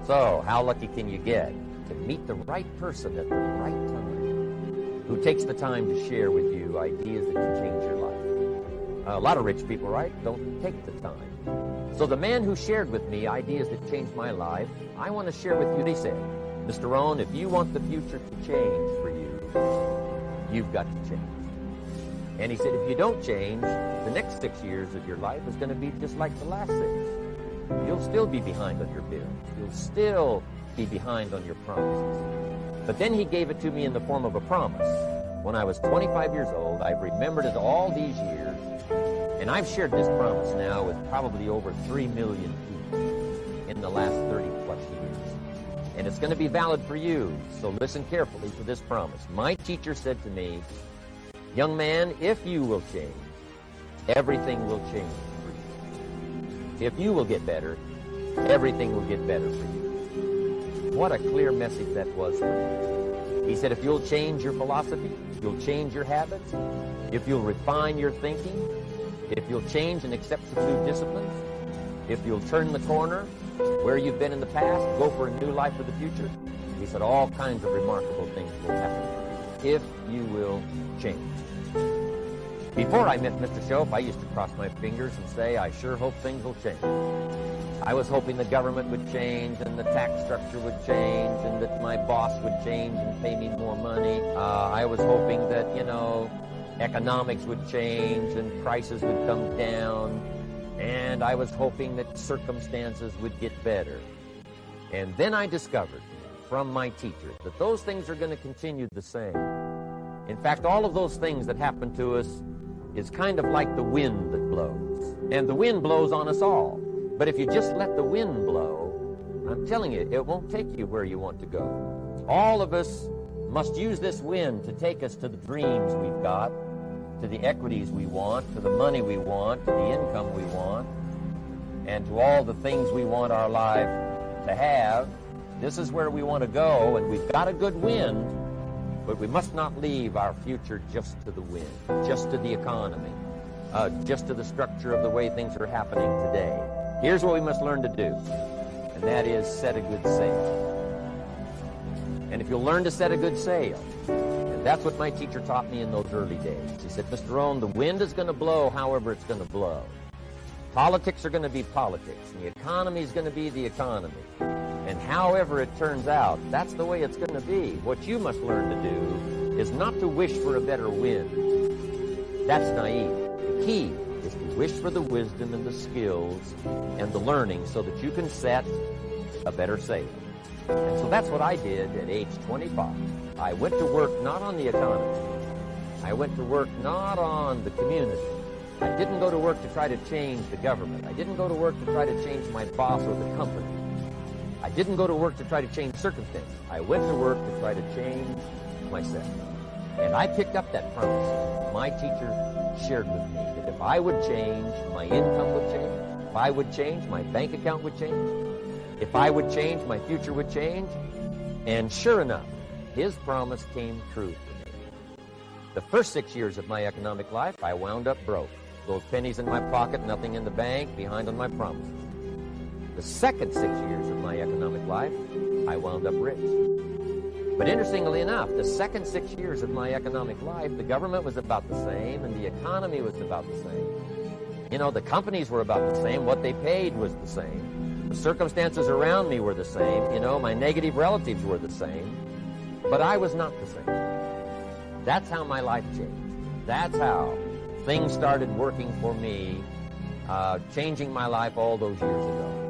So, how lucky can you get to meet the right person at the right time, who takes the time to share with you ideas that can change your life? A lot of rich people, right, don't take the time. So the man who shared with me ideas that changed my life, I want to share with you. He said, Mr. Rohn, if you want the future to change for you, you've got to change. And he said, if you don't change, the next 6 years of your life is going to be just like the last 6. You'll still be behind on your bills. You'll still be behind on your promises. But then he gave it to me in the form of a promise. When I was 25 years old, I've remembered it all these years, and I've shared this promise now with probably over 3 million people in the last 30-plus years. And it's going to be valid for you, so listen carefully to this promise. My teacher said to me, young man, if you will change, everything will change for you. If you will get better, everything will get better for you. What a clear message that was for me. He said, if you'll change your philosophy, you'll change your habits, if you'll refine your thinking, if you'll change and accept some new disciplines, if you'll turn the corner where you've been in the past, go for a new life for the future, he said all kinds of remarkable things will happen for you if you will change. Before I met Mr. Shoaff, I used to cross my fingers and say, I sure hope things will change. I was hoping the government would change and the tax structure would change and that my boss would change and pay me more money. I was hoping that, economics would change and prices would come down. And I was hoping that circumstances would get better. And then I discovered from my teacher that those things are going to continue the same. In fact, all of those things that happen to us is kind of like the wind that blows. And the wind blows on us all. But if you just let the wind blow, I'm telling you, it won't take you where you want to go. All of us must use this wind to take us to the dreams we've got, to the equities we want, to the money we want, to the income we want, and to all the things we want our life to have. This is where we want to go, and we've got a good wind, but we must not leave our future just to the wind, just to the economy, just to the structure of the way things are happening today. Here's what we must learn to do, and that is set a good sail. And if you'll learn to set a good sail, and that's what my teacher taught me in those early days. He said, Mr. Rohn, the wind is going to blow however it's going to blow. Politics are going to be politics, and the economy is going to be the economy. And however it turns out, that's the way it's going to be. What you must learn to do is not to wish for a better wind. That's naive. The key is to wish for the wisdom and the skills and the learning so that you can set a better sail. And so that's what I did at age 25. I went to work not on the economy. I went to work not on the community. I didn't go to work to try to change the government. I didn't go to work to try to change my boss or the company. I didn't go to work to try to change circumstances. I went to work to try to change myself. And I picked up that promise. My teacher shared with me that if I would change, my income would change. If I would change, my bank account would change. If I would change, my future would change. And sure enough, his promise came true for me. The first 6 years of my economic life, I wound up broke. Those pennies in my pocket, nothing in the bank, behind on my promises. The second 6 years of my economic life, I wound up rich. But interestingly enough, the second 6 years of my economic life, the government was about the same and the economy was about the same. The companies were about the same. What they paid was the same. The circumstances around me were the same. My negative relatives were the same. But I was not the same. That's how my life changed. That's how things started working for me, changing my life all those years ago.